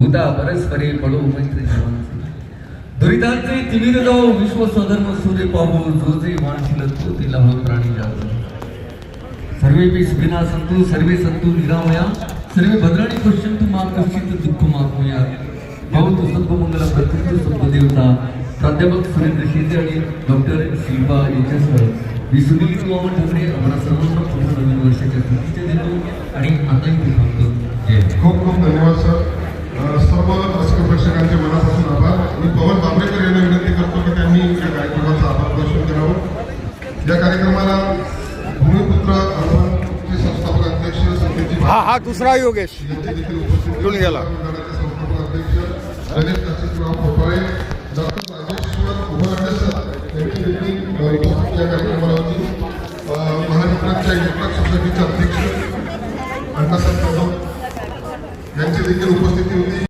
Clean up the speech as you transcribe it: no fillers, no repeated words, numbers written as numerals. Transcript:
भूता परस्परे पडो मैत्री जीवांचे दुरितांचे तिमिर जाओ विश्व सधर्म सूर्य पाहू जो जे वाणशील तो तिला हो प्राणी जागो सर्वे सुखिना संतु सर्वे संतु निरामया सर्वे भद्राणी पश्यन्तु मा कश्चित् दुःखं माप्नुया भवतु सर्वमंगल प्रकृती सर्वदेवता प्राध्यापक सुरेंद्र शेटे आणि डॉक्टर शिल्पा यांच्यासह मी सुनील कुमार ठाकरे आम्हाला सर्वांना पूर्ण नवीन वर्षाच्या शुभेच्छा देतो आणि आताही ते सांगतो खूप खूप धन्यवाद सर. सर्व रसिक प्रेक्षकांचे मनापासून आभार. मी पवन बांबरेकर यांना विनंती करतो की त्यांनी या कार्यक्रमाचं आभार प्रदर्शन करावं. या कार्यक्रमाला भूमिपुत्र अर्बनचे संस्थापक अध्यक्ष संकेतजी हा दुसरा योगेश यांची देखील उपस्थिती येऊन गेला. मंडळाचे संस्थापक अध्यक्ष गणेश काशीराव खोपळे, डॉक्टर राजेश्वर उभारडे सर यांची देखील उपस्थिती या कार्यक्रमाला होती. महाराष्ट्राच्या इलेक्ट्रॉनिक सोसायटीचे अध्यक्ष अण्णासाहेब कदम यांची देखील उपस्थिती होती.